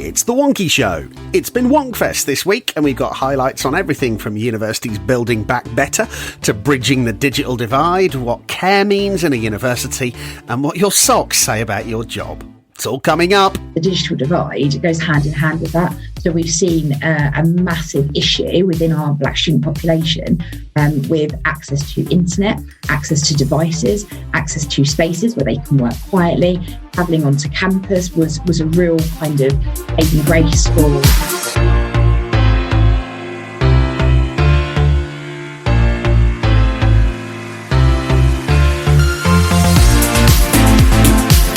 It's the Wonkhe Show. It's been Wonkfest this week, and we've got highlights on everything from universities building back better to bridging the digital divide, what care means in a university, and what your socks say about your job. It's all coming up. The digital divide goes hand in hand with that. So we've seen a massive issue within our Black student population with access to internet, access to devices, access to spaces where they can work quietly. Travelling onto campus was a real kind of saving grace for.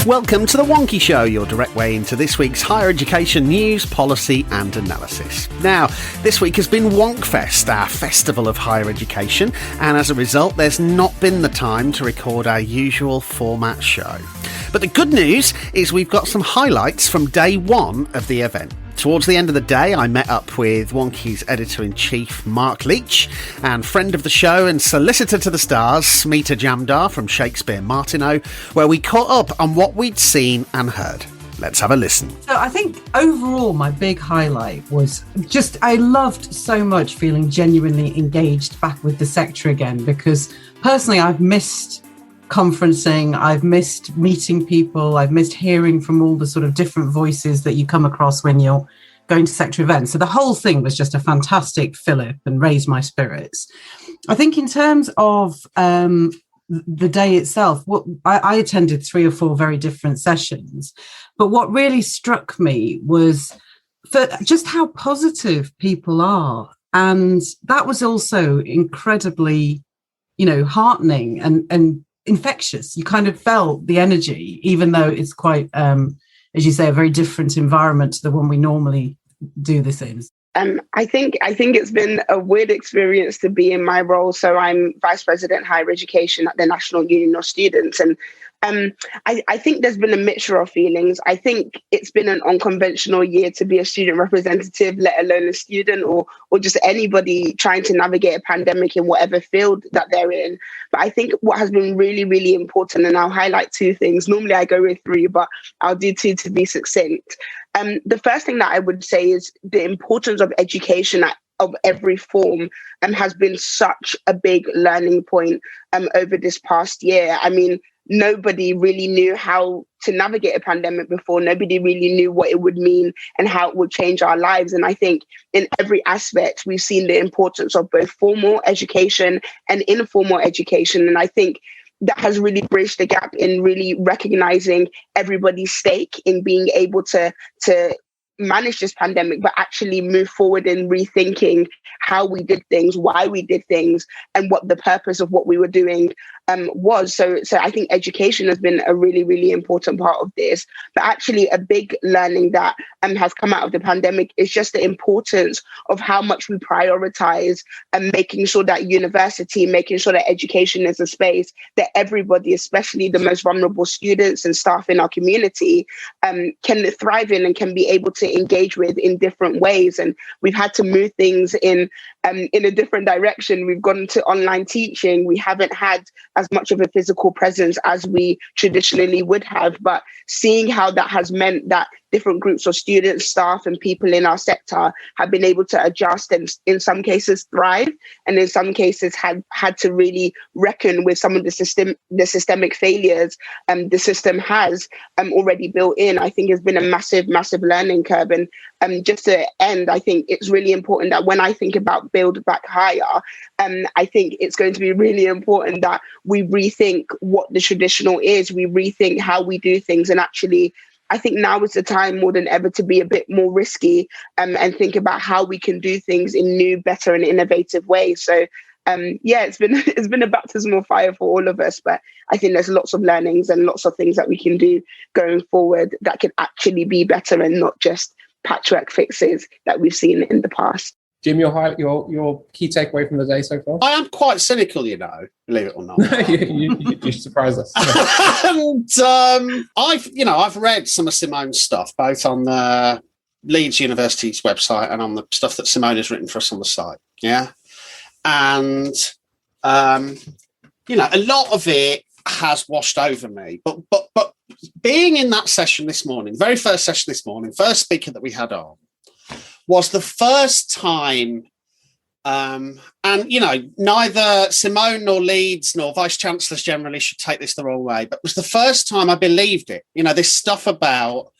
Welcome to the Wonkhe Show, your direct way into this week's higher education news, policy and analysis. Now, this week has been Wonkfest, our festival of higher education, and as a result, there's not been the time to record our usual format show. But the good news is we've got some highlights from day one of the event. Towards the end of the day, I met up with Wonkhe's editor-in-chief, Mark Leach, and friend of the show and solicitor to the stars, Smita Jamdar from Shakespeare, Martineau, where we caught up on what we'd seen and heard. Let's have a listen. So I think overall my big highlight was just I loved so much feeling genuinely engaged back with the sector again, because personally I've missed conferencing, I've missed meeting people, I've missed hearing from all the sort of different voices that you come across when you're going to sector events. So the whole thing was just a fantastic fillip and raised my spirits. I think in terms of the day itself, I attended 3 or 4 very different sessions, but what really struck me was for just how positive people are. And that was also incredibly, heartening and infectious. You kind of felt the energy, even though it's quite, as you say, a very different environment to the one we normally do this in. I think it's been a weird experience to be in my role. So I'm Vice President Higher Education at the National Union of Students. And I think there's been a mixture of feelings. I think it's been an unconventional year to be a student representative, let alone a student or just anybody trying to navigate a pandemic in whatever field that they're in. But I think what has been really, really important, and I'll highlight 2 things. Normally I go with 3, but I'll do 2 to be succinct. The first thing that I would say is the importance of education of every form has been such a big learning point over this past year. I mean, nobody really knew how to navigate a pandemic before. Nobody really knew what it would mean and how it would change our lives. And I think in every aspect, we've seen the importance of both formal education and informal education. And I think that has really bridged the gap in really recognizing everybody's stake in being able to manage this pandemic, but actually move forward in rethinking how we did things, why we did things, and what the purpose of what we were doing was. So I think education has been a really, really important part of this. But actually a big learning that has come out of the pandemic is just the importance of how much we prioritize and making sure that university, making sure that education is a space that everybody, especially the most vulnerable students and staff in our community, can thrive in and can be able to engage with in different ways. And we've had to move things in a different direction. We've gone to online teaching. We haven't had as much of a physical presence as we traditionally would have, but seeing how that has meant that different groups of students, staff and people in our sector have been able to adjust and in some cases thrive, and in some cases had to really reckon with some of the systemic failures the system has already built in. I think has been a massive, massive learning curve. And just to end, I think it's really important that when I think about Build Back Higher, I think it's going to be really important that we rethink what the traditional is, we rethink how we do things, and actually I think now is the time more than ever to be a bit more risky and think about how we can do things in new, better and innovative ways. So it's been a baptism of fire for all of us, but I think there's lots of learnings and lots of things that we can do going forward that can actually be better and not just patchwork fixes that we've seen in the past. Jim, your key takeaway from the day so far? I am quite cynical, believe it or not. you surprise us. And I've read some of Simone's stuff, both on the Leeds University's website and on the stuff that Simone has written for us on the site. Yeah. And, a lot of it has washed over me. But being in that session this morning, very first session this morning, first speaker that we had on, was the first time, and, you know, neither Simone nor Leeds nor Vice Chancellors generally should take this the wrong way, but it was the first time I believed it. You know, this stuff about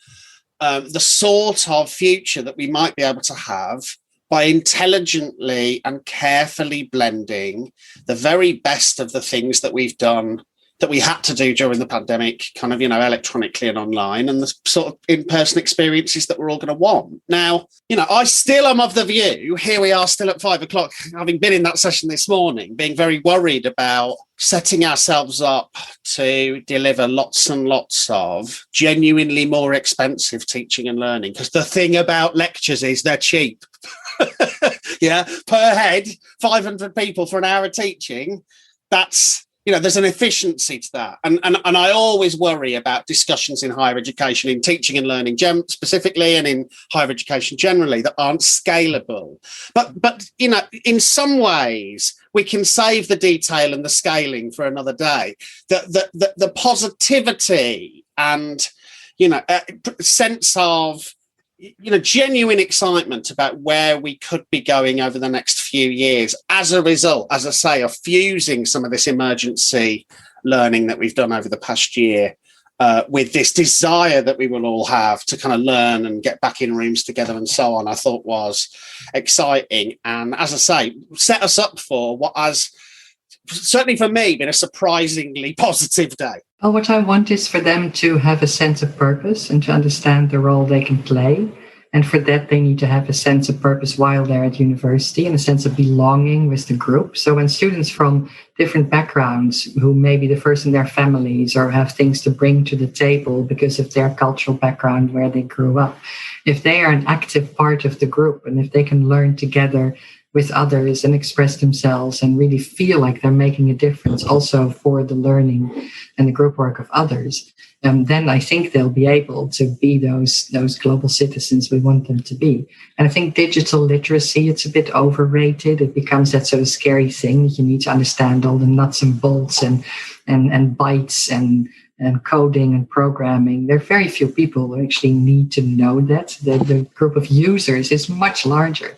the sort of future that we might be able to have by intelligently and carefully blending the very best of the things that we've done, that we had to do during the pandemic, kind of, you know, electronically and online, and the sort of in-person experiences that we're all going to want. Now, you know, I still am of the view, here we are still at 5 o'clock, having been in that session this morning, being very worried about setting ourselves up to deliver lots and lots of genuinely more expensive teaching and learning. Because the thing about lectures is they're cheap. Yeah, per head, 500 people for an hour of teaching, that's, you know, there's an efficiency to that. And I always worry about discussions in higher education, in teaching and learning specifically, and in higher education generally, that aren't scalable. But you know, in some ways, we can save the detail and the scaling for another day. The positivity and, you know, sense of, you know, genuine excitement about where we could be going over the next few years as a result, as I say, of fusing some of this emergency learning that we've done over the past year with this desire that we will all have to kind of learn and get back in rooms together and so on, I thought was exciting. And as I say, set us up for what has certainly for me been a surprisingly positive day. Well, what I want is for them to have a sense of purpose and to understand the role they can play. And for that, they need to have a sense of purpose while they're at university and a sense of belonging with the group. So when students from different backgrounds, who may be the first in their families or have things to bring to the table because of their cultural background where they grew up, if they are an active part of the group and if they can learn together with others and express themselves and really feel like they're making a difference also for the learning and the group work of others, then I think they'll be able to be those global citizens we want them to be. And I think digital literacy, it's a bit overrated. It becomes that sort of scary thing that you need to understand all the nuts and bolts and bytes and coding and programming. There are very few people who actually need to know that. The group of users is much larger.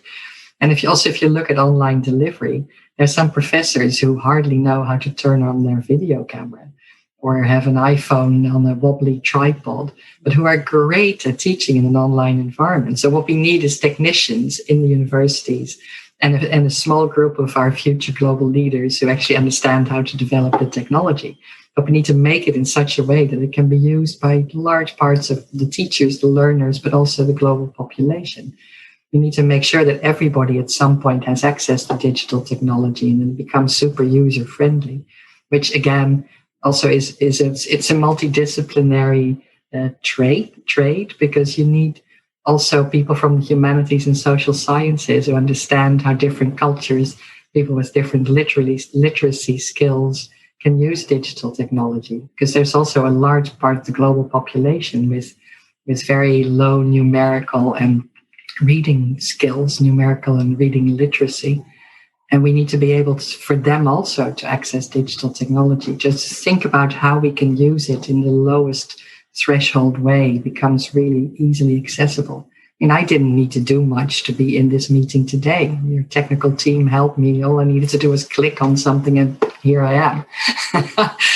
And if you look at online delivery, there's some professors who hardly know how to turn on their video camera or have an iPhone on a wobbly tripod, but who are great at teaching in an online environment. So what we need is technicians in the universities and a small group of our future global leaders who actually understand how to develop the technology. But we need to make it in such a way that it can be used by large parts of the teachers, the learners, but also the global population. We need to make sure that everybody at some point has access to digital technology and then it becomes super user friendly, which again also it's a multidisciplinary trade because you need also people from the humanities and social sciences who understand how different cultures, people with different literacy skills can use digital technology, because there's also a large part of the global population with very low numerical and reading skills, numerical and reading literacy. And we need to be able for them also to access digital technology. Just think about how we can use it in the lowest threshold way becomes really easily accessible. And I didn't need to do much to be in this meeting today. Your technical team helped me. All I needed to do was click on something and here I am.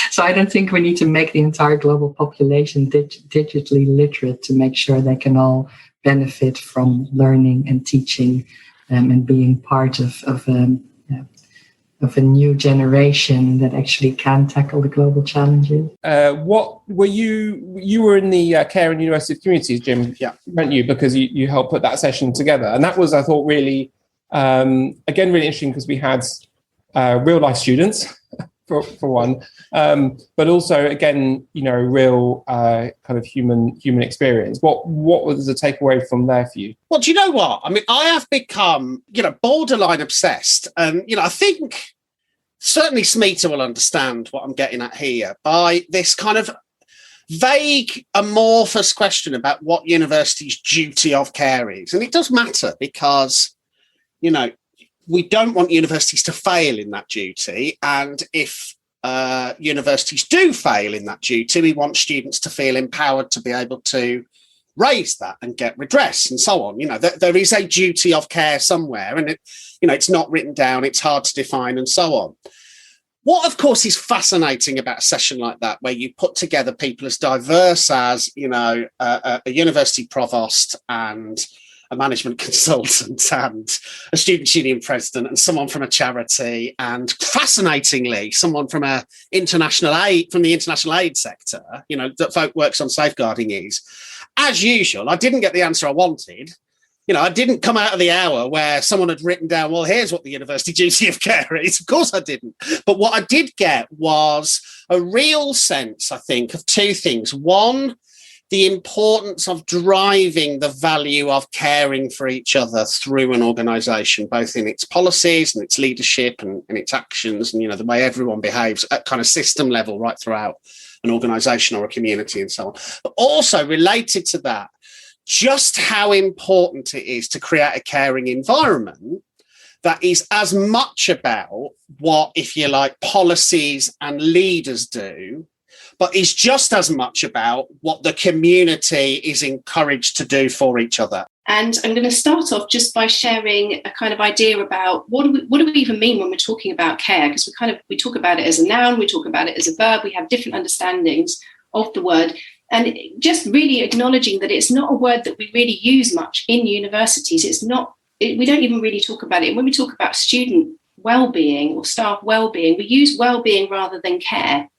So I don't think we need to make the entire global population digitally literate to make sure they can all benefit from learning and teaching and being part of a new generation that actually can tackle the global challenges. What were you were in the Care and University of Communities, Jim, weren't you? Because you helped put that session together. And that was, I thought, really, again, really interesting because we had real life students, for one, but also, again, real kind of human experience. What was the takeaway from there for you? Well, do you know what? I mean, I have become, borderline obsessed. And, I think certainly Smita will understand what I'm getting at here by this kind of vague, amorphous question about what university's duty of care is. And it does matter because, we don't want universities to fail in that duty. And if universities do fail in that duty, we want students to feel empowered to be able to raise that and get redress and so on. There is a duty of care somewhere, and it's not written down, it's hard to define and so on. What, of course, is fascinating about a session like that, where you put together people as diverse as, a university provost and a management consultant and a students' union president and someone from a charity, and fascinatingly, someone from the international aid sector, that folk works on safeguarding is. As usual, I didn't get the answer I wanted. I didn't come out of the hour where someone had written down, well, here's what the university duty of care is. Of course I didn't. But what I did get was a real sense, I think, of two things. One, the importance of driving the value of caring for each other through an organisation, both in its policies and its leadership and its actions and, the way everyone behaves at kind of system level right throughout an organisation or a community and so on. But also related to that, just how important it is to create a caring environment that is as much about what, if you like, policies and leaders do, but is just as much about what the community is encouraged to do for each other. And I'm going to start off just by sharing a kind of idea about what do we even mean when we're talking about care? Because we talk about it as a noun, we talk about it as a verb, we have different understandings of the word. And just really acknowledging that it's not a word that we really use much in universities. We don't even really talk about it. And when we talk about student well-being or staff well-being, we use well-being rather than care.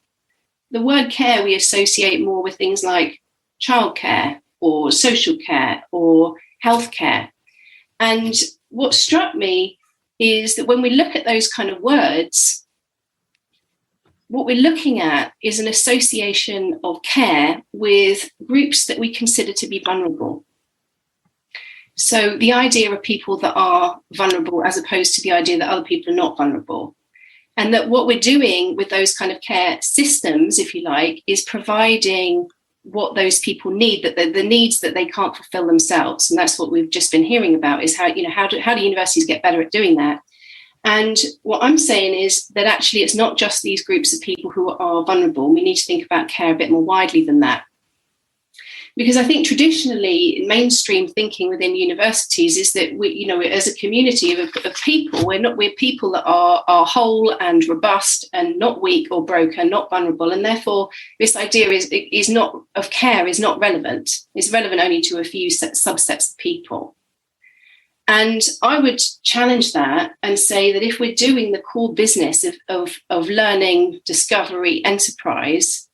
The word care we associate more with things like childcare or social care or healthcare. And what struck me is that when we look at those kind of words, what we're looking at is an association of care with groups that we consider to be vulnerable. So the idea of people that are vulnerable as opposed to the idea that other people are not vulnerable. And that what we're doing with those kind of care systems, if you like, is providing what those people need, that the needs that they can't fulfill themselves. And that's what we've just been hearing about, is how do universities get better at doing that? And what I'm saying is that actually it's not just these groups of people who are vulnerable. We need to think about care a bit more widely than that. Because I think traditionally mainstream thinking within universities is that we, as a community of people, we're people that are whole and robust and not weak or broken, not vulnerable. And therefore this idea is not of care is not relevant. It's relevant only to a few subsets of people. And I would challenge that and say that if we're doing the core business of learning, discovery, enterprise,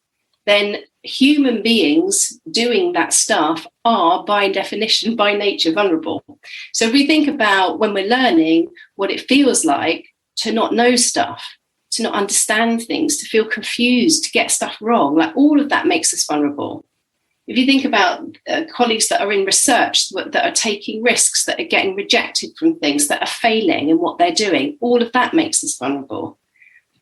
then human beings doing that stuff are, by definition, by nature, vulnerable. So if we think about when we're learning, what it feels like to not know stuff, to not understand things, to feel confused, to get stuff wrong, like all of that makes us vulnerable. If you think about colleagues that are in research, that are taking risks, that are getting rejected from things, that are failing in what they're doing, all of that makes us vulnerable.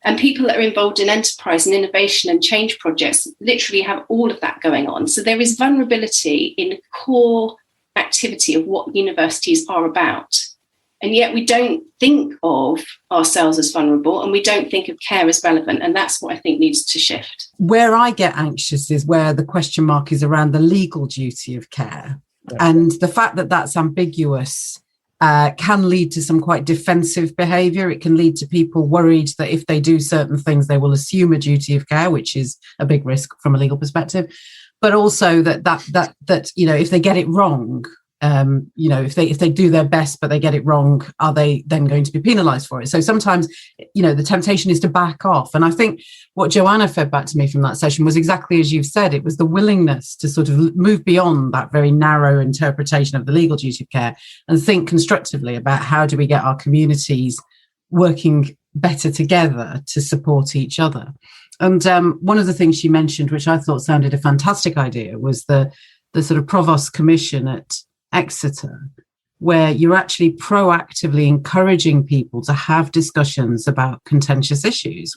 And people that are involved in enterprise and innovation and change projects literally have all of that going on. So there is vulnerability in the core activity of what universities are about. And yet we don't think of ourselves as vulnerable, and we don't think of care as relevant. And that's what I think needs to shift. Where I get anxious is where the question mark is around the legal duty of care. Yeah. And the fact that that's ambiguous can lead to some quite defensive behaviour. It can lead to people worried that if they do certain things, they will assume a duty of care, which is a big risk from a legal perspective. But also that if they get it wrong, if they do their best but they get it wrong, are they then going to be penalised for it? So sometimes, the temptation is to back off. And I think what Joanna fed back to me from that session was exactly as you've said. It was the willingness to sort of move beyond that very narrow interpretation of the legal duty of care and think constructively about how do we get our communities working better together to support each other. And one of the things she mentioned, which I thought sounded a fantastic idea, was the sort of Provost Commission at Exeter, where you're actually proactively encouraging people to have discussions about contentious issues,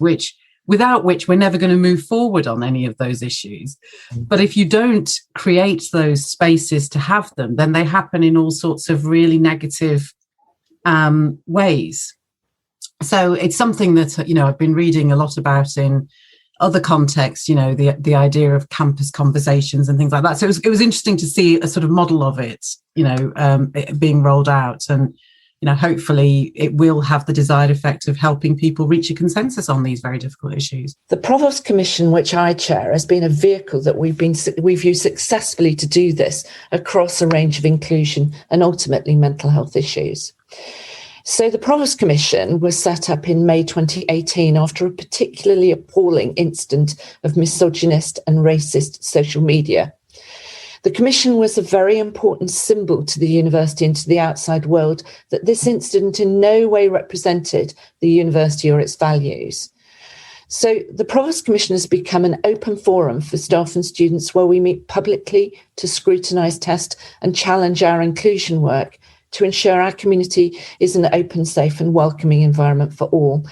without which we're never going to move forward on any of those issues. But if you don't create those spaces to have them, then they happen in all sorts of really negative ways. So it's something that, I've been reading a lot about in other contexts, the idea of campus conversations and things like that. So it was interesting to see a sort of model of it, it being rolled out, and hopefully it will have the desired effect of helping people reach a consensus on these very difficult issues. The Provost Commission, which I chair, has been a vehicle that we've used successfully to do this across a range of inclusion and ultimately mental health issues. So the Provost Commission was set up in May 2018 after a particularly appalling incident of misogynist and racist social media. The Commission was a very important symbol to the university and to the outside world that this incident in no way represented the university or its values. So the Provost Commission has become an open forum for staff and students where we meet publicly to scrutinise, test and challenge our inclusion work to ensure our community is an open, safe and welcoming environment for all.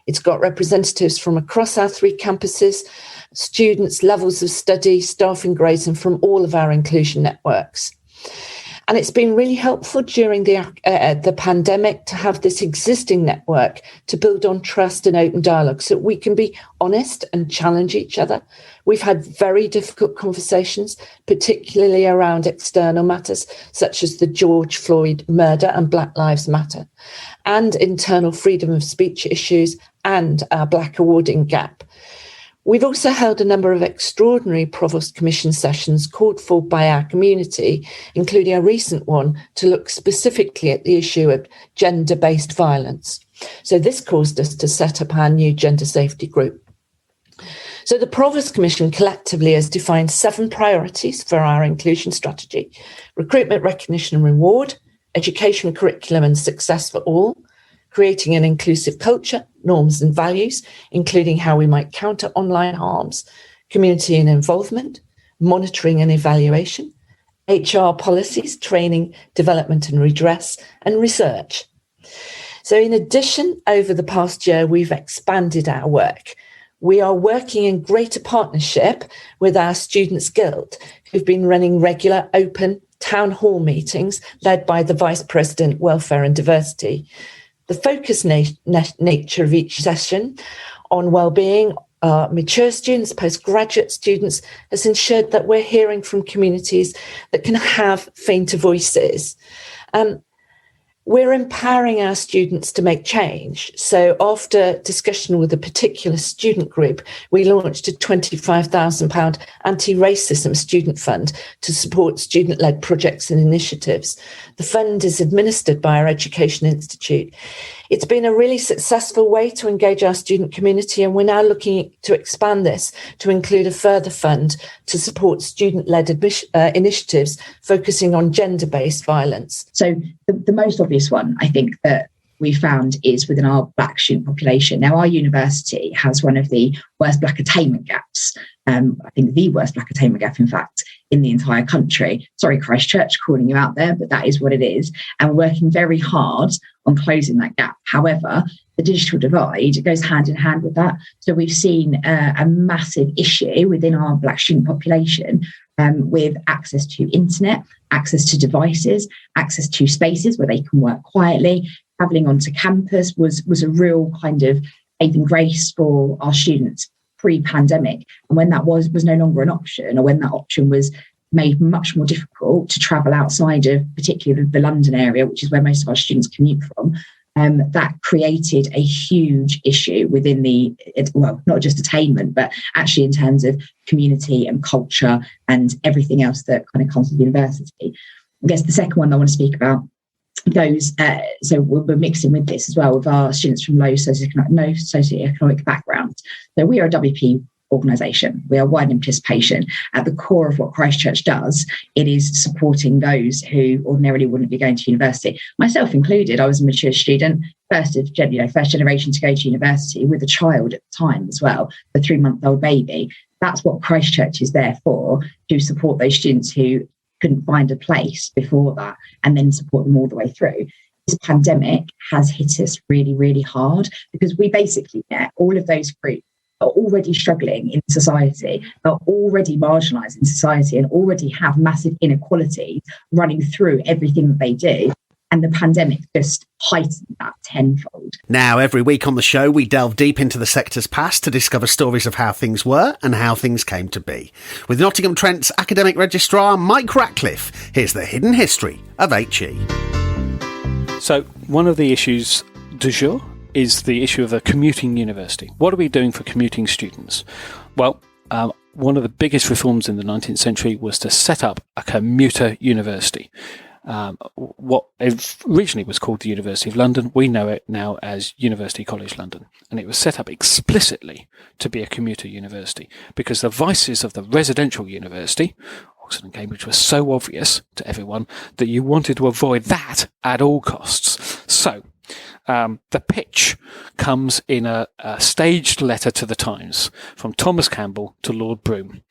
It's got representatives from across our 3 campuses, students, levels of study, staffing grades, and from all of our inclusion networks. And it's been really helpful during the pandemic to have this existing network to build on trust and open dialogue so we can be honest and challenge each other. We've had very difficult conversations, particularly around external matters such as the George Floyd murder and Black Lives Matter, and internal freedom of speech issues and our Black awarding gap. We've also held a number of extraordinary Provost Commission sessions called for by our community, including a recent one to look specifically at the issue of gender-based violence. So this caused us to set up our new gender safety group. So the Provost Commission collectively has defined 7 priorities for our inclusion strategy: recruitment, recognition and reward, education, curriculum and success for all, creating an inclusive culture, norms and values, including how we might counter online harms, community and involvement, monitoring and evaluation, HR policies, training, development and redress, and research. So in addition, over the past year, we've expanded our work. We are working in greater partnership with our Students' Guild, who've been running regular open town hall meetings led by the Vice President, Welfare and Diversity. The focus nature of each session on wellbeing, mature students, postgraduate students, has ensured that we're hearing from communities that can have fainter voices. We're empowering our students to make change. So after discussion with a particular student group, we launched a £25,000 anti-racism student fund to support student-led projects and initiatives. The fund is administered by our Education Institute. It's been a really successful way to engage our student community, and we're now looking to expand this to include a further fund to support student-led initiatives focusing on gender-based violence. So the most obvious one, I think, that we found is within our Black student population. Now, our university has one of the worst Black attainment gaps. I think the worst Black attainment gap, in fact, in the entire country. Sorry, Christchurch, calling you out there, but that is what it is. And we're working very hard on closing that gap. However, the digital divide goes hand in hand with that. So we've seen a massive issue within our Black student population with access to internet, access to devices, access to spaces where they can work quietly. Travelling onto campus was a real kind of saving grace for our students pre-pandemic. And when that was no longer an option, or when that option was made much more difficult to travel outside of particularly the London area, which is where most of our students commute from, that created a huge issue within not just attainment, but actually in terms of community and culture and everything else that kind of comes with university. I guess the second one I want to speak about goes, so we're mixing with this as well with our students from low socioeconomic backgrounds. So we are a WP organisation. We are widening participation. At the core of what Christchurch does, it is supporting those who ordinarily wouldn't be going to university. Myself included, I was a mature student, first generation to go to university with a child at the time as well, a 3-month-old baby. That's what Christchurch is there for, to support those students who couldn't find a place before that, and then support them all the way through. This pandemic has hit us really, really hard, because we basically get all of those groups are already struggling in society, are already marginalised in society, and already have massive inequalities running through everything that they do. And the pandemic just heightened that tenfold. Now, every week on the show, we delve deep into the sector's past to discover stories of how things were and how things came to be. With Nottingham Trent's academic registrar, Mike Ratcliffe, here's the hidden history of HE. So, one of the issues du jour is the issue of a commuting university. What are we doing for commuting students? Well, one of the biggest reforms in the 19th century was to set up a commuter university. What originally was called the University of London, we know it now as University College London. And it was set up explicitly to be a commuter university because the vices of the residential university, Oxford and Cambridge, were so obvious to everyone that you wanted to avoid that at all costs. So, the pitch comes in a staged letter to the Times from Thomas Campbell to Lord Brougham,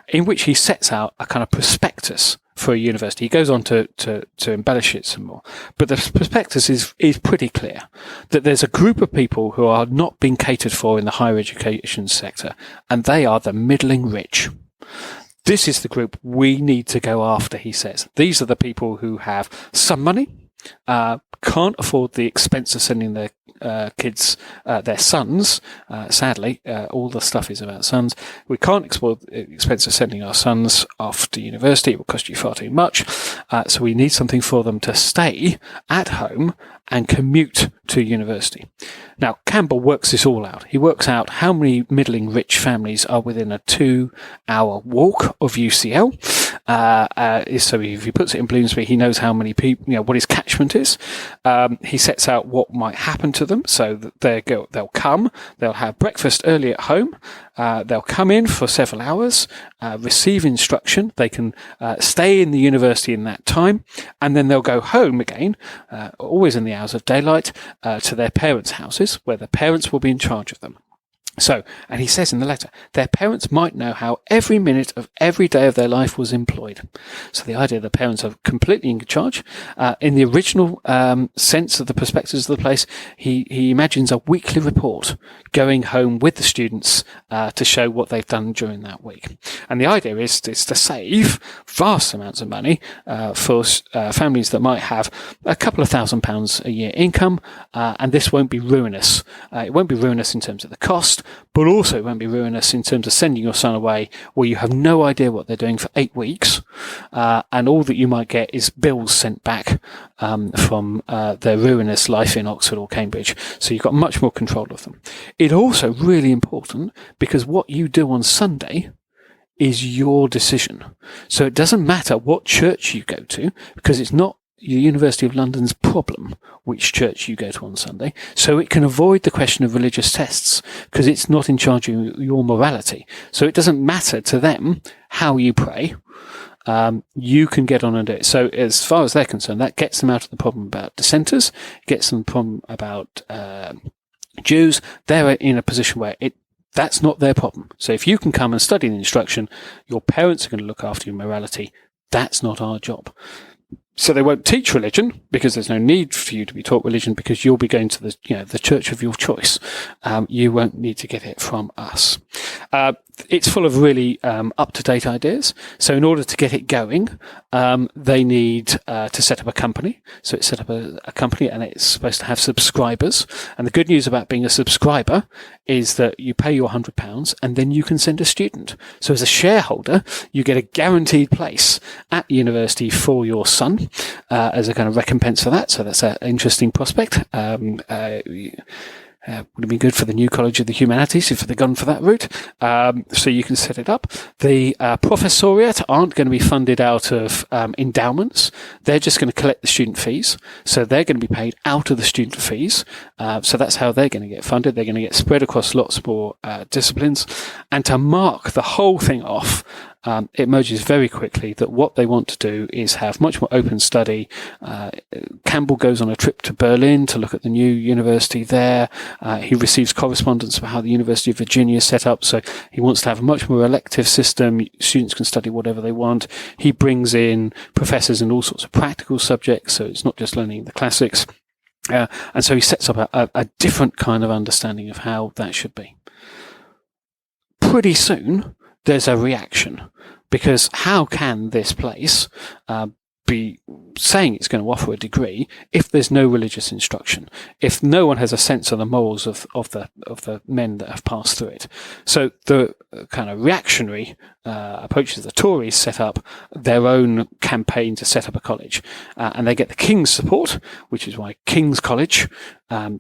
in which he sets out a kind of prospectus for a university. He goes on to embellish it some more. But the prospectus is pretty clear that there's a group of people who are not being catered for in the higher education sector, and they are the middling rich. This is the group we need to go after, he says. These are the people who have some money, can't afford the expense of sending their kids, their sons. Sadly, all the stuff is about sons. We can't afford the expense of sending our sons off to university. It will cost you far too much. So we need something for them to stay at home and commute to university. Now, Campbell works this all out. He works out how many middling rich families are within a 2-hour walk of UCL. So if he puts it in Bloomsbury, he knows how many people, what his catchment is. He sets out what might happen to them. So that they'll come, they'll have breakfast early at home, they'll come in for several hours, receive instruction, they can stay in the university in that time, and then they'll go home again, always in the hours of daylight, to their parents' houses, where the parents will be in charge of them. So, and he says in the letter, their parents might know how every minute of every day of their life was employed. So the idea the parents are completely in charge. In the original sense of the prospectus of the place, he imagines a weekly report going home with the students to show what they've done during that week. And the idea is to save vast amounts of money for families that might have a couple of £1,000 a year income, and this won't be ruinous. It won't be ruinous in terms of the cost, but also it won't be ruinous in terms of sending your son away where you have no idea what they're doing for 8 weeks, and all that you might get is bills sent back from their ruinous life in Oxford or Cambridge. So you've got much more control of them. It's also really important because what you do on Sunday is your decision. So it doesn't matter what church you go to, because it's not the University of London's problem which church you go to on Sunday. So it can avoid the question of religious tests because it's not in charge of your morality. So it doesn't matter to them how you pray. You can get on and do it. So as far as they're concerned, that gets them out of the problem about dissenters, gets them the problem about Jews. They're in a position where that's not their problem. So if you can come and study the instruction, your parents are going to look after your morality. That's not our job. So they won't teach religion because there's no need for you to be taught religion because you'll be going to the church of your choice. You won't need to get it from us. It's full of really up-to-date ideas. So in order to get it going, they need to set up a company. So it's set up a company and it's supposed to have subscribers. And the good news about being a subscriber is that you pay your £100 and then you can send a student. So as a shareholder, you get a guaranteed place at the university for your son as a kind of recompense for that. So that's an interesting prospect. Would have been good for the new College of the Humanities if they'd gone for that route. So you can set it up. The professoriate aren't going to be funded out of endowments. They're just going to collect the student fees. So they're going to be paid out of the student fees. So that's how they're going to get funded. They're going to get spread across lots more disciplines. And to mark the whole thing off, it emerges very quickly that what they want to do is have much more open study. Campbell goes on a trip to Berlin to look at the new university there. He receives correspondence about how the University of Virginia is set up. So he wants to have a much more elective system. Students can study whatever they want. He brings in professors in all sorts of practical subjects. So it's not just learning the classics. And so he sets up a different kind of understanding of how that should be. Pretty soon, there's a reaction because how can this place be saying it's going to offer a degree if there's no religious instruction, if no one has a sense of the morals of the men that have passed through it. So the kind of reactionary approaches, the Tories set up their own campaign to set up a college, and they get the King's support, which is why King's College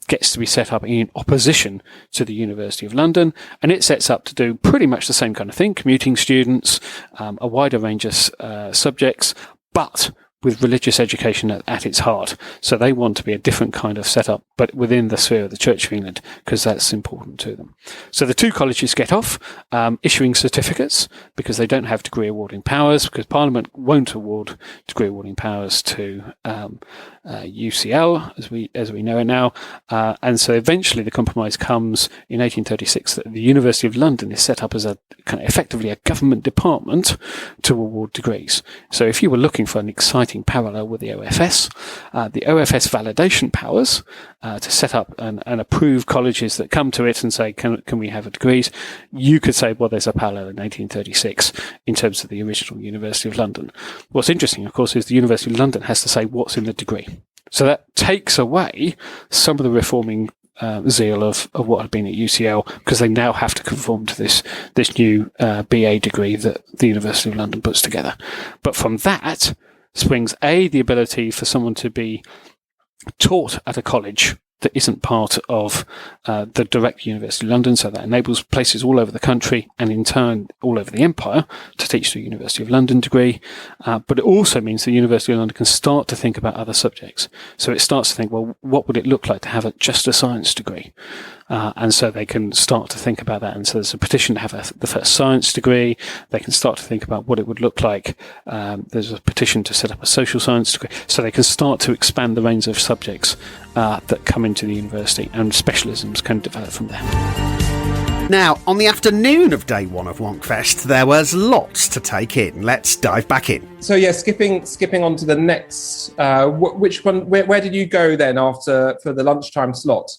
gets to be set up in opposition to the University of London, and it sets up to do pretty much the same kind of thing, commuting students, a wider range of subjects, but with religious education at its heart. So they want to be a different kind of setup, but within the sphere of the Church of England, because that's important to them. So the two colleges get off issuing certificates, because they don't have degree awarding powers, because Parliament won't award degree awarding powers to UCL, as we know it now. And so eventually the compromise comes in 1836 that the University of London is set up as a kind of effectively a government department to award degrees. So if you were looking for an exciting parallel with the OFS validation powers to set up and approve colleges that come to it and say, can we have a degrees? You could say, well, there's a parallel in 1836 in terms of the original University of London. What's interesting, of course, is the University of London has to say what's in the degree. So that takes away some of the reforming zeal of what had been at UCL, because they now have to conform to this new BA degree that the University of London puts together. But from that springs the ability for someone to be taught at a college that isn't part of the direct University of London, so that enables places all over the country and in turn all over the empire to teach the University of London degree. But it also means the University of London can start to think about other subjects. So it starts to think, well, what would it look like to have just a science degree? And so they can start to think about that. And so there's a petition to have the first science degree. They can start to think about what it would look like. There's a petition to set up a social science degree. So they can start to expand the range of subjects that come into the university, and specialisms can develop from there. Now, on the afternoon of day one of Wonkfest, there was lots to take in. Let's dive back in. So yeah, skipping on to the next. Which one? Where did you go then after for the lunchtime slot?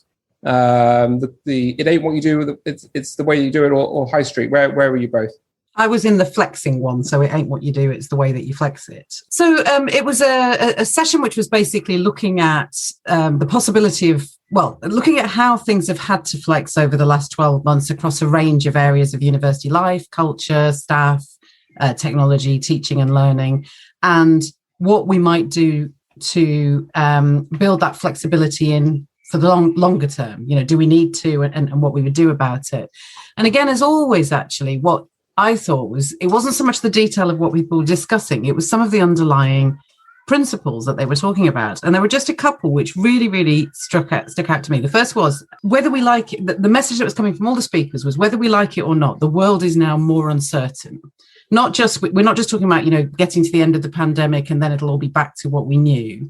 It ain't what you do. It's the way you do it, or High Street. Where were you both? I was in the flexing one, so it ain't what you do, it's the way that you flex it. So it was a session which was basically looking at the possibility of, looking at how things have had to flex over the last 12 months across a range of areas of university life, culture, staff, technology, teaching and learning, and what we might do to build that flexibility in for the longer term. Do we need to, and what we would do about it. And again, as always, actually, what I thought it wasn't so much the detail of what people were discussing, it was some of the underlying principles that they were talking about. And there were just a couple which really, really stuck out to me. The first was whether we like it, the message that was coming from all the speakers was whether we like it or not, the world is now more uncertain. We're not just talking about, getting to the end of the pandemic and then it'll all be back to what we knew.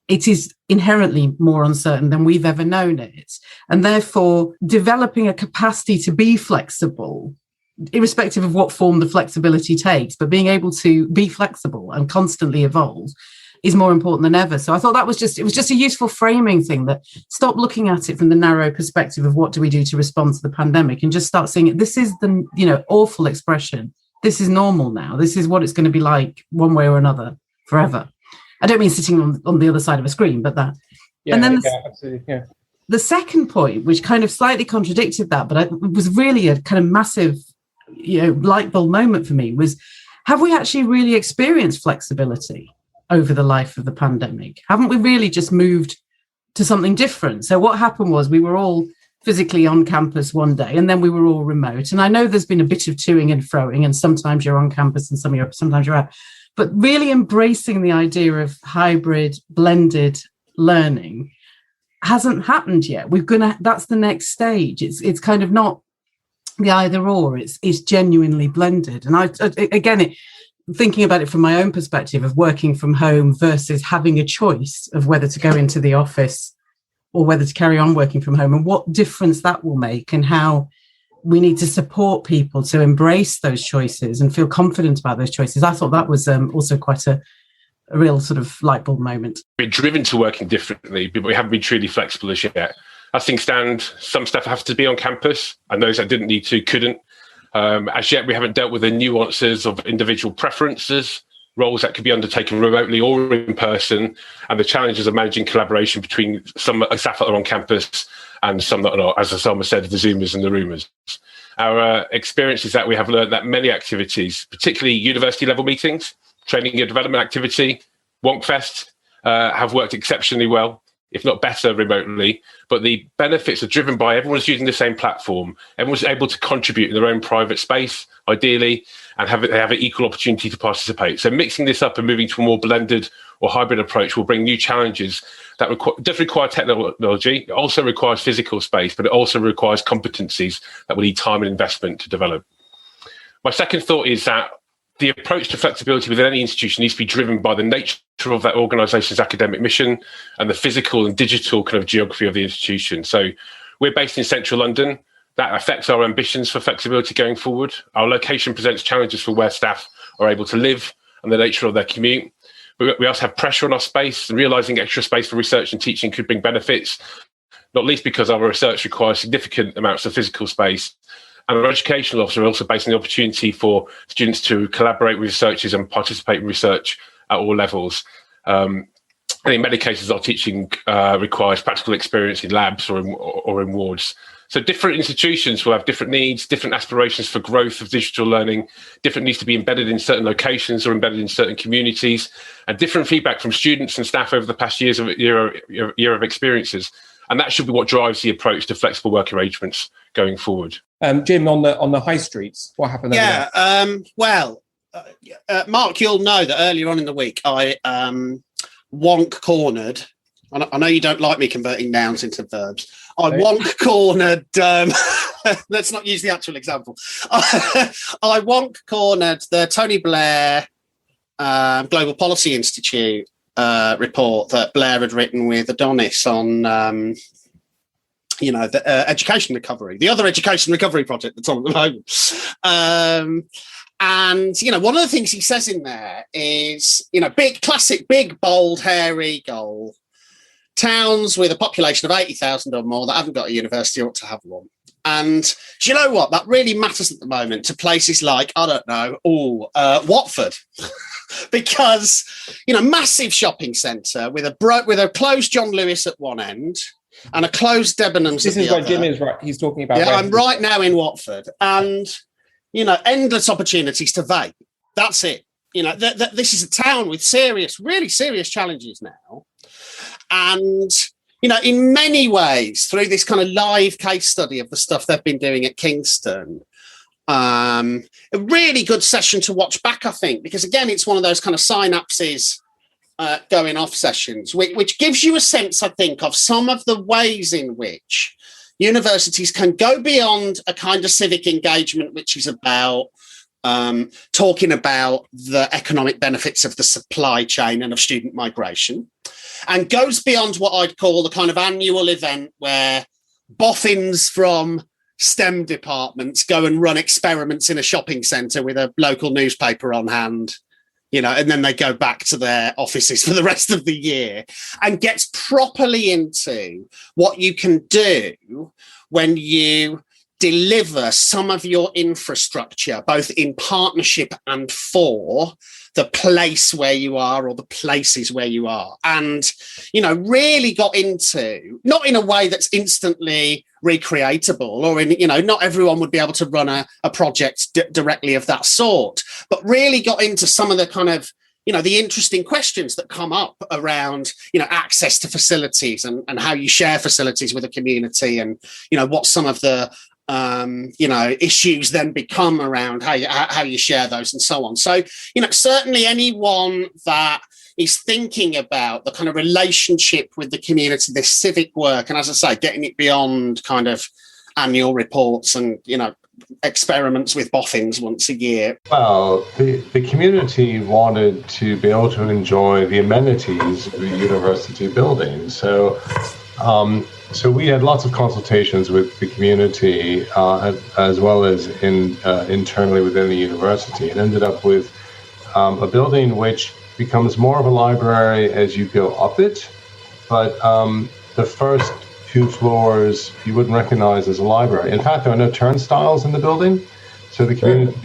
It is inherently more uncertain than we've ever known it. And therefore, developing a capacity to be flexible, irrespective of what form the flexibility takes, but being able to be flexible and constantly evolve is more important than ever. So I thought it was just a useful framing thing, that stop looking at it from the narrow perspective of what do we do to respond to the pandemic, and just start seeing it. This is the, awful expression. This is normal now. This is what it's going to be like one way or another forever. I don't mean sitting on the other side of a screen, but that. Yeah, and then absolutely. Yeah. The second point, which kind of slightly contradicted that, but it was really a kind of massive, light bulb moment for me, was, have we actually really experienced flexibility over the life of the pandemic? Haven't we really just moved to something different? So what happened was we were all physically on campus one day and then we were all remote. And I know there's been a bit of toing and froing, and sometimes you're on campus and sometimes you're out. But really embracing the idea of hybrid, blended learning hasn't happened yet. That's the next stage. It's kind of not the either or. It's genuinely blended. And thinking about it from my own perspective of working from home versus having a choice of whether to go into the office or whether to carry on working from home, and what difference that will make, and how we need to support people to embrace those choices and feel confident about those choices. I thought that was also quite a real sort of light bulb moment. We're driven to working differently, but we haven't been truly flexible as yet. As things stand, some stuff have to be on campus, and those that didn't need to couldn't. As yet, we haven't dealt with the nuances of individual preferences. roles that could be undertaken remotely or in person, and the challenges of managing collaboration between some staff that are on campus and some that are not, as Osama said, the Zoomers and the Roomers. Our experience is that we have learned that many activities, particularly university-level meetings, training and development activity, Wonkfest, have worked exceptionally well, if not better, remotely. But the benefits are driven by everyone's using the same platform. Everyone's able to contribute in their own private space, ideally, and they have an equal opportunity to participate. So mixing this up and moving to a more blended or hybrid approach will bring new challenges that does require technology. It also requires physical space, but it also requires competencies that will need time and investment to develop. My second thought is that the approach to flexibility within any institution needs to be driven by the nature of that organisation's academic mission and the physical and digital kind of geography of the institution. So we're based in central London. That affects our ambitions for flexibility going forward. Our location presents challenges for where staff are able to live and the nature of their commute. We also have pressure on our space, and realising extra space for research and teaching could bring benefits, not least because our research requires significant amounts of physical space. And our educational officer are also based on the opportunity for students to collaborate with researchers and participate in research at all levels. And in many cases, our teaching requires practical experience in labs or in wards. So different institutions will have different needs, different aspirations for growth of digital learning, different needs to be embedded in certain locations or embedded in certain communities, and different feedback from students and staff over the past year of experiences. And that should be what drives the approach to flexible work arrangements going forward. Jim, on the high streets, what happened there? Mark, you'll know that earlier on in the week I wonk cornered. I know you don't like me converting nouns into verbs. I wonk cornered. Let's not use the actual example. I wonk cornered the Tony Blair Global Policy Institute report that Blair had written with Adonis on, the education recovery, the other education recovery project that's on at the moment. And, one of the things he says in there is, big, bold, hairy goal. Towns with a population of 80,000 or more that haven't got a university ought to have one. And do you know what? That really matters at the moment to places like, Watford. Because, massive shopping centre with a closed John Lewis at one end and a closed Debenhams at the other. This is where Jim is, right? He's talking about... Yeah, I'm right now in Watford. And, endless opportunities to vape. That's it. This is a town with really serious challenges now. And, in many ways, through this kind of live case study of the stuff they've been doing at Kingston, a really good session to watch back, I think, because, again, it's one of those kind of synapses going off sessions, which gives you a sense, I think, of some of the ways in which universities can go beyond a kind of civic engagement, which is about talking about the economic benefits of the supply chain and of student migration, and goes beyond what I'd call the kind of annual event where boffins from STEM departments go and run experiments in a shopping centre with a local newspaper on hand, and then they go back to their offices for the rest of the year, and gets properly into what you can do when you deliver some of your infrastructure, both in partnership and for the place where you are or the places where you are. And, really got into, not in a way that's instantly recreatable or not everyone would be able to run a project directly of that sort, but really got into some of the kind of, the interesting questions that come up around, access to facilities and how you share facilities with a community and, what some of the issues then become around how you share those and so on. So, certainly anyone that is thinking about the kind of relationship with the community, this civic work, and as I say, getting it beyond kind of annual reports and, experiments with boffins once a year. Well, the community wanted to be able to enjoy the amenities of the university building. So we had lots of consultations with the community as well as internally within the university, and ended up with a building which becomes more of a library as you go up it. But the first 2 floors you wouldn't recognize as a library. In fact, there are no turnstiles in the building, so the community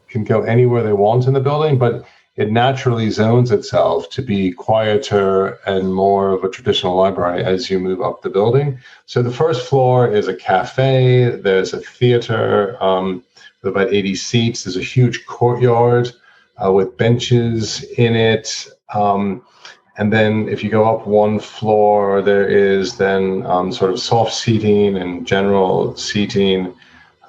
can go anywhere they want in the building, but it naturally zones itself to be quieter and more of a traditional library as you move up the building. So the first floor is a cafe, there's a theater with about 80 seats, there's a huge courtyard with benches in it. And then if you go up one floor, there is then sort of soft seating and general seating.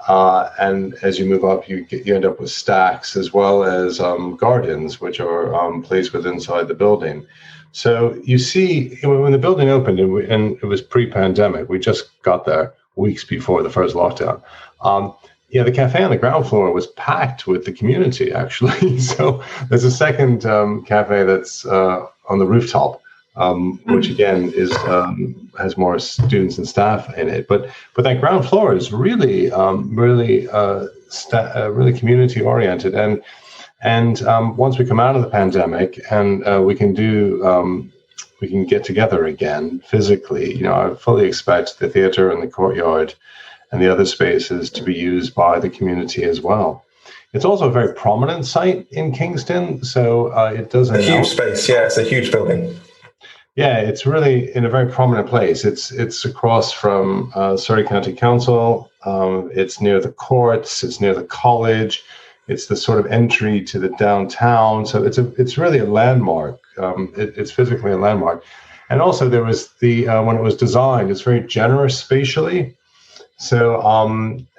And as you move up, you end up with stacks as well as gardens, which are placed with inside the building. So you see, when the building opened, and it was pre-pandemic, we just got there weeks before the first lockdown. The cafe on the ground floor was packed with the community, actually. So there's a second cafe that's on the rooftop, which again has more students and staff in it. But that ground floor is really really community oriented. And once we come out of the pandemic and we can get together again physically, I fully expect the theater and the courtyard and the other spaces to be used by the community as well. It's also a very prominent site in Kingston, so it doesn't. A huge space, yeah. It's a huge building. Yeah, it's really in a very prominent place. It's across from Surrey County Council. It's near the courts. It's near the college. It's the sort of entry to the downtown. So it's really a landmark. It's physically a landmark. And also there was when it was designed, it's very generous spatially. So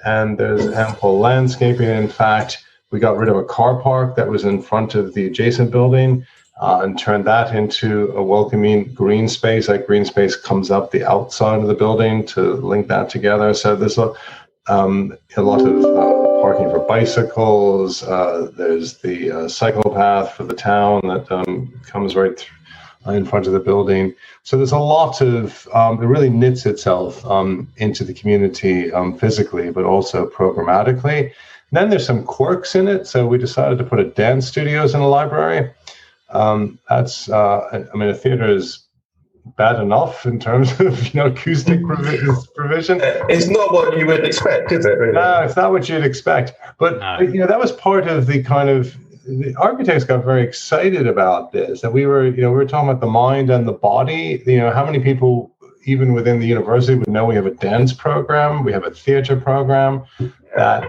and there's ample landscaping. In fact, we got rid of a car park that was in front of the adjacent building and turned that into a welcoming green space. That green space comes up the outside of the building to link that together. So there's a lot of parking for bicycles. There's the cycle path for the town that comes right through in front of the building. So there's a lot of, it really knits itself into the community physically, but also programmatically. And then there's some quirks in it. So we decided to put a dance studios in a library. A theater is bad enough in terms of, acoustic provision. It's not what you would expect, is it? Really? No, it's not what you'd expect. But, that was part of the kind of, the architects got very excited about this, that we were talking about the mind and the body. How many people, even within the university, would know we have a dance program, we have a theater program, that,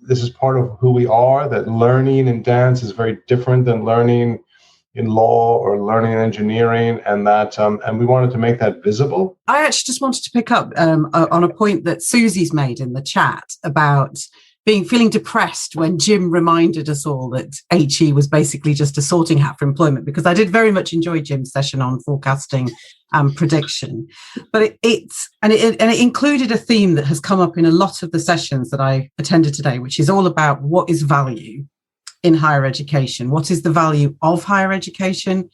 this is part of who we are, that learning in dance is very different than learning in law or learning in engineering, and that, and we wanted to make that visible. I actually just wanted to pick up on a point that Susie's made in the chat about feeling depressed when Jim reminded us all that HE was basically just a sorting hat for employment, because I did very much enjoy Jim's session on forecasting and prediction. But it included a theme that has come up in a lot of the sessions that I attended today, which is all about what is value in higher education. What is the value of higher education?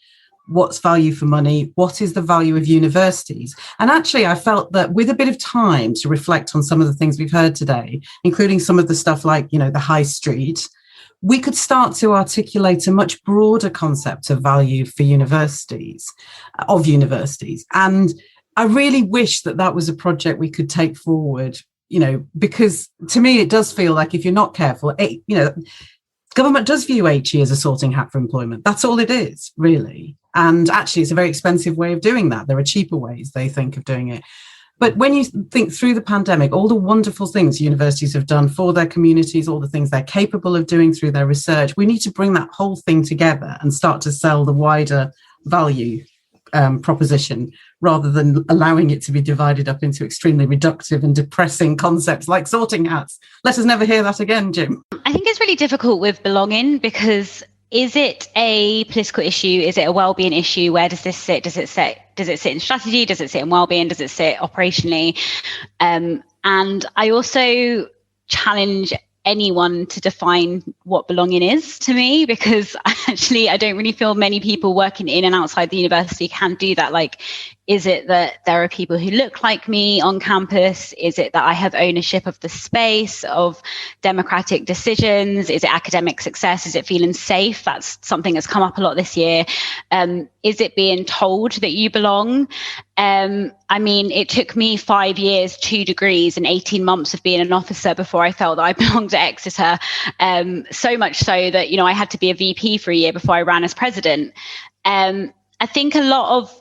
What's value for money? What is the value of universities? And actually, I felt that with a bit of time to reflect on some of the things we've heard today, including some of the stuff like, the high street, we could start to articulate a much broader concept of value for universities. And I really wish that was a project we could take forward, because to me, it does feel like if you're not careful, government does view HE as a sorting hat for employment. That's all it is, really. And actually, it's a very expensive way of doing that. There are cheaper ways, they think, of doing it. But when you think through the pandemic, all the wonderful things universities have done for their communities, all the things they're capable of doing through their research, we need to bring that whole thing together and start to sell the wider value proposition, rather than allowing it to be divided up into extremely reductive and depressing concepts like sorting hats. Let us never hear that again, Jim. I think it's really difficult with belonging, because is it a political issue? Is it a wellbeing issue? Where does this sit? Does it sit in strategy? Does it sit in wellbeing? Does it sit operationally? And I also challenge anyone to define what belonging is to me, because actually I don't really feel many people working in and outside the university can do that. Like, is it that there are people who look like me on campus? Is it that I have ownership of the space, of democratic decisions? Is it academic success? Is it feeling safe? That's something that's come up a lot this year. Is it being told that you belong? I mean, it took me 5 years, 2 degrees, and 18 months of being an officer before I felt that I belonged to Exeter. So much so that, you know, I had to be a VP for a year before I ran as president. I think a lot of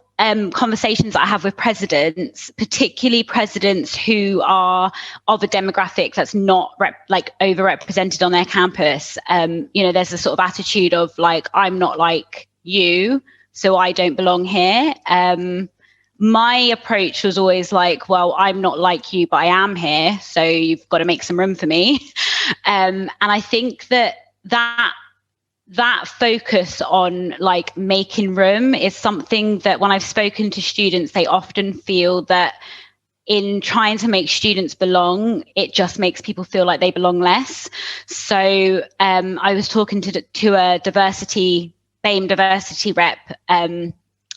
conversations that I have with presidents, particularly presidents who are of a demographic that's not overrepresented on their campus, you know, there's a sort of attitude of like, I'm not like you, so I don't belong here. My approach was always like, well, I'm not like you, but I am here, so you've got to make some room for me. And I think that focus on like making room is something that when I've spoken to students, they often feel that in trying to make students belong, it just makes people feel like they belong less. So I was talking to a BAME diversity rep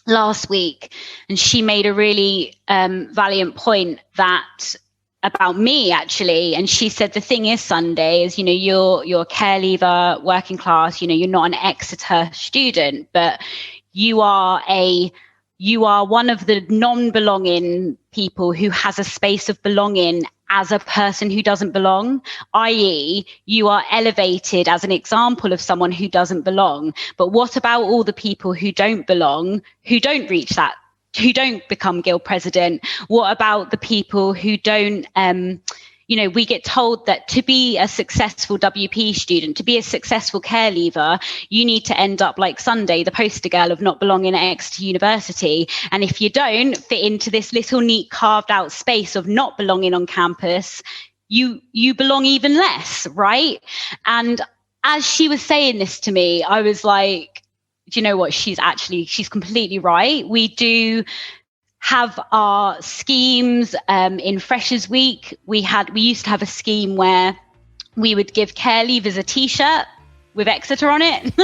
last week, and she made a really valiant point about me, actually. And she said, the thing is, Sunday is, you know, you're a care leaver, working class, you know, you're not an Exeter student, but you are one of the non-belonging people who has a space of belonging as a person who doesn't belong, i.e. you are elevated as an example of someone who doesn't belong. But what about all the people who don't belong, who don't reach that, who don't become guild president? What about the people who don't, you know, we get told that to be a successful WP student, to be a successful care leaver, you need to end up like Sunday, the poster girl of not belonging at Exeter University. And if you don't fit into this little neat carved out space of not belonging on campus, you belong even less, right? And as she was saying this to me, I was like, do you know what? She's completely right. We do have our schemes in Freshers Week. We used to have a scheme where we would give care leavers a T-shirt with Exeter on it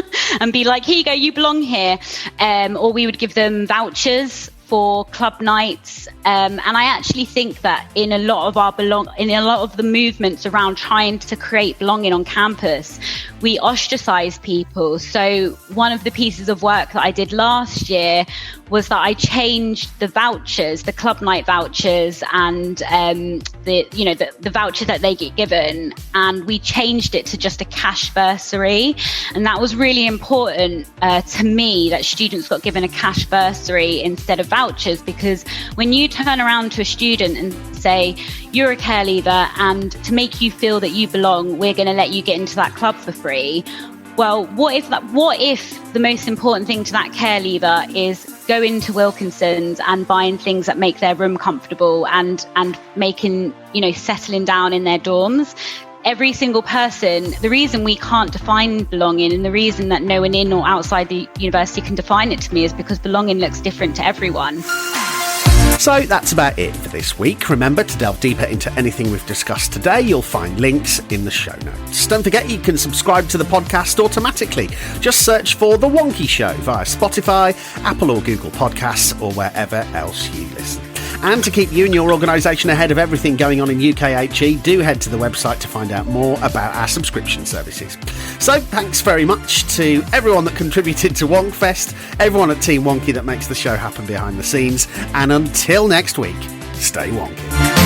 and be like, here you go, you belong here. Or we would give them vouchers for club nights. And I actually think that in a lot of the movements around trying to create belonging on campus, we ostracize people. So one of the pieces of work that I did last year was that I changed the vouchers, the club night vouchers, and the voucher that they get given, and we changed it to just a cash bursary. And that was really important to me, that students got given a cash bursary instead of vouchers, because when you turn around to a student and say, you're a care leaver, and to make you feel that you belong, we're going to let you get into that club for free. Well, what if the most important thing to that care leaver is going to Wilkinson's and buying things that make their room comfortable and making, you know, settling down in their dorms? Every single person, the reason we can't define belonging, and the reason that no one in or outside the university can define it to me, is because belonging looks different to everyone. So that's about it for this week. Remember, to delve deeper into anything we've discussed today, you'll find links in the show notes. Don't forget, you can subscribe to the podcast automatically. Just search for The Wonkhe Show via Spotify, Apple or Google Podcasts, or wherever else you listen. And to keep you and your organisation ahead of everything going on in UKHE, do head to the website to find out more about our subscription services. So thanks very much to everyone that contributed to Wonkfest, everyone at Team Wonkhe that makes the show happen behind the scenes, and until next week, stay wonky.